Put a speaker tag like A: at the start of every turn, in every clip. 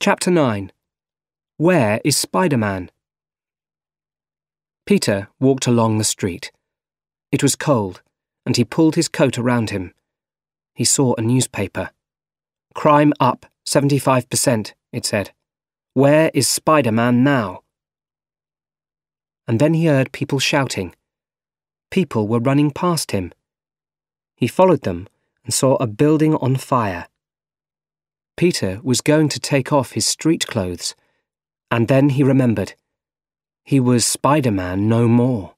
A: Chapter 9. Where is Spider-Man? Peter walked along the street. It was cold, and he pulled his coat around him. He saw a newspaper. "Crime up 75%, it said. Where is Spider-Man now? And then he heard people shouting. People were running past him. He followed them and saw a building on fire. Peter was going to take off his street clothes, and then he remembered. He was Spider-Man no more.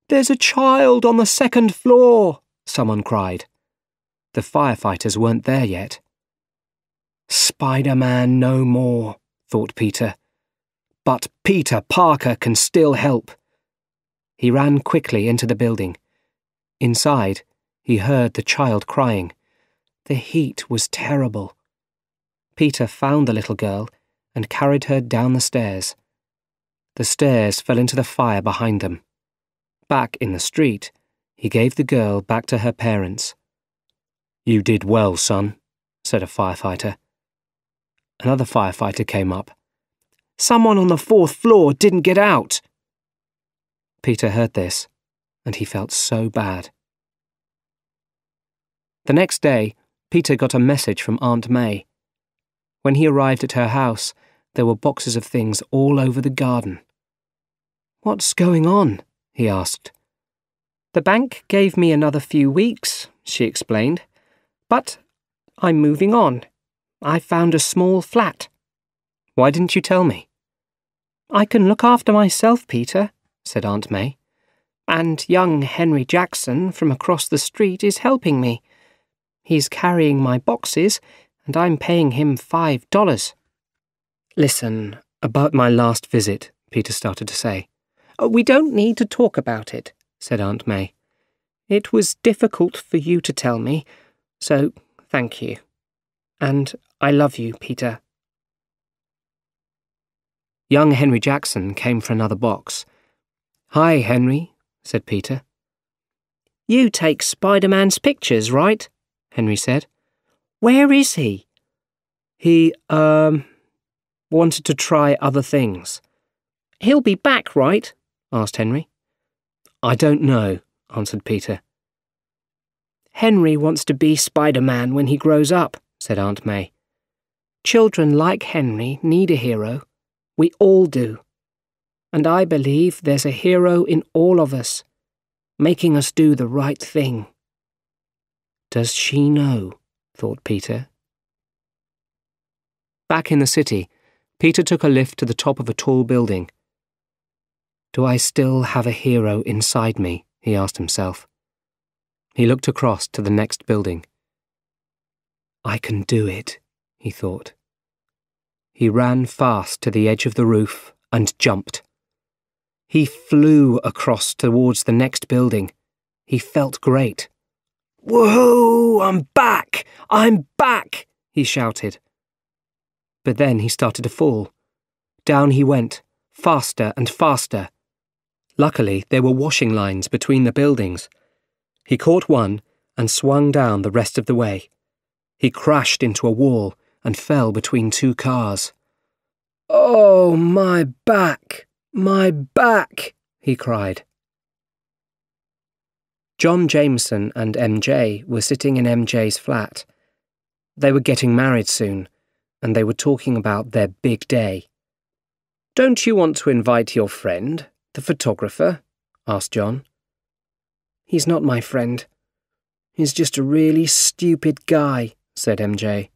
A: "There's a child on the second floor," someone cried. The firefighters weren't there yet. Spider-Man no more, thought Peter. But Peter Parker can still help. He ran quickly into the building. Inside, he heard the child crying. The heat was terrible. Peter found the little girl and carried her down the stairs. The stairs fell into the fire behind them. Back in the street, he gave the girl back to her parents. "You did well, son," said a firefighter. Another firefighter came up. "Someone on the fourth floor didn't get out." Peter heard this, and he felt so bad. The next day, Peter got a message from Aunt May. When he arrived at her house, there were boxes of things all over the garden. "What's going on?" he asked. "The bank gave me another few weeks," she explained. "But I'm moving on. I found a small flat." "Why didn't you tell me?" "I can look after myself, Peter," said Aunt May. "And young Henry Jackson from across the street is helping me. He's carrying my boxes, and I'm paying him $5. "Listen, about my last visit," Peter started to say. "We don't need to talk about it," said Aunt May. "It was difficult for you to tell me, so thank you. And I love you, Peter." Young Henry Jackson came for another box. "Hi, Henry," said Peter. "You take Spider-Man's pictures, right?" Henry said. "Where is he?" He, wanted to try other things." "He'll be back, right?" asked Henry. "I don't know," answered Peter. "Henry wants to be Spider-Man when he grows up," said Aunt May. "Children like Henry need a hero. We all do. And I believe there's a hero in all of us, making us do the right thing." Does she know? Thought Peter. Back in the city, Peter took a lift to the top of a tall building. Do I still have a hero inside me? He asked himself. He looked across to the next building. I can do it, he thought. He ran fast to the edge of the roof and jumped. He flew across towards the next building. He felt great. Woohoo! I'm back! I'm back! He shouted. But then he started to fall. Down he went, faster and faster. Luckily, there were washing lines between the buildings. He caught one and swung down the rest of the way. He crashed into a wall and fell between two cars. Oh, my back! My back! He cried. John Jameson and MJ were sitting in MJ's flat. They were getting married soon, and they were talking about their big day. Don't you want to invite your friend, the photographer? Asked John. He's not my friend. He's just a really stupid guy, said MJ.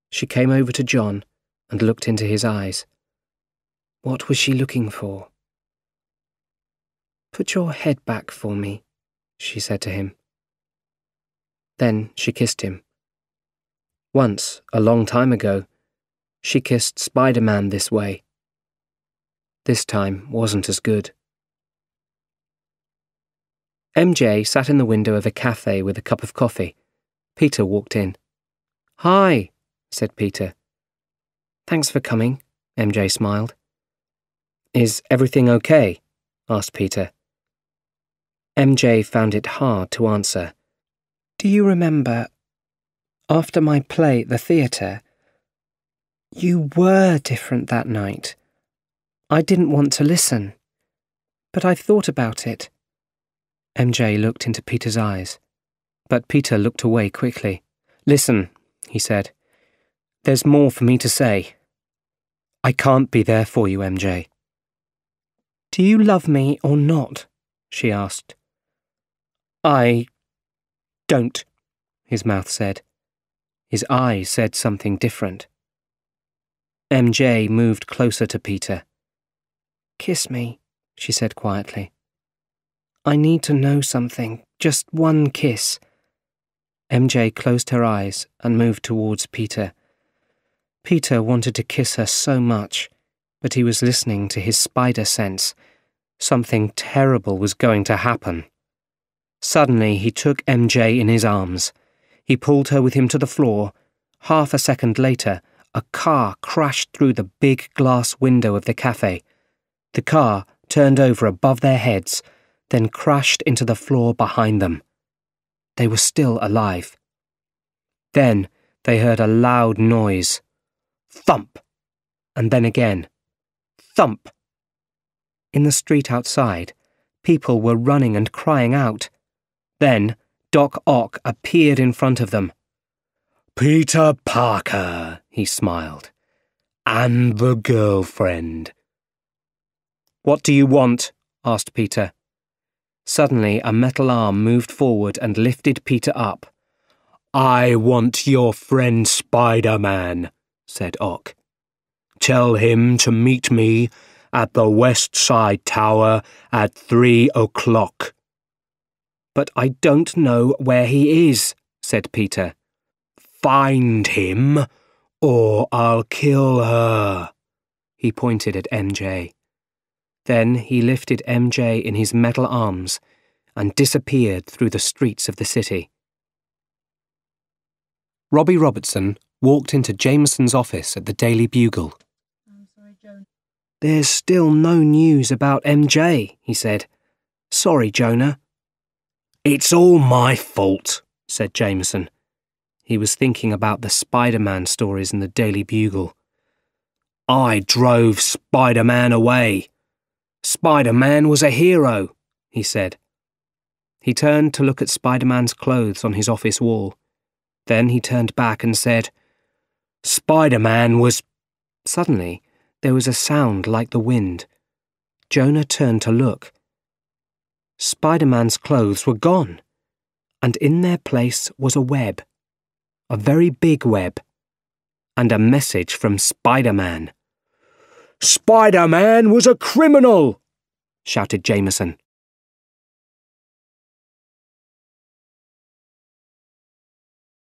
A: She came over to John and looked into his eyes. What was she looking for? Put your head back for me, she said to him. Then she kissed him. Once, a long time ago, she kissed Spider-Man this way. This time wasn't as good. MJ sat in the window of a cafe with a cup of coffee. Peter walked in. Hi, said Peter. Thanks for coming, MJ smiled. Is everything okay? Asked Peter. MJ found it hard to answer. Do you remember, after my play at the theatre, You were different that night. I didn't want to listen, but I've thought about it. MJ looked into Peter's eyes, but Peter looked away quickly. Listen, he said. There's more for me to say. I can't be there for you, MJ. Do you love me or not? She asked. I don't, his mouth said. His eyes said something different. MJ moved closer to Peter. Kiss me, she said quietly. I need to know something, just one kiss. MJ closed her eyes and moved towards Peter. Peter wanted to kiss her so much, but he was listening to his spider sense. Something terrible was going to happen. Suddenly he took MJ in his arms. He pulled her with him to the floor. Half a second later, a car crashed through the big glass window of the cafe. The car turned over above their heads, then crashed into the floor behind them. They were still alive. Then they heard a loud noise. Thump! And then again. Thump! In the street outside, people were running and crying out. Then Doc Ock appeared in front of them. Peter Parker, he smiled. And the girlfriend. What do you want? Asked Peter. Suddenly a metal arm moved forward and lifted Peter up. I want your friend Spider-Man, said Ock. Tell him to meet me at the West Side Tower at 3 o'clock. But I don't know where he is, said Peter. Find him, or I'll kill her. He pointed at MJ. Then he lifted MJ in his metal arms and disappeared through the streets of the city. Robbie Robertson walked into Jameson's office at the Daily Bugle.
B: I'm sorry, Jonah.
A: There's still no news about MJ, he said. Sorry, Jonah. It's all my fault, said Jameson. He was thinking about the Spider-Man stories in the Daily Bugle. I drove Spider-Man away. Spider-Man was a hero, he said. He turned to look at Spider-Man's clothes on his office wall. Then he turned back and said, Spider-Man was... Suddenly, there was a sound like the wind. Jonah turned to look. Spider-Man's clothes were gone, and in their place was a web, a very big web, and a message from Spider-Man. Spider-Man was a criminal, shouted Jameson.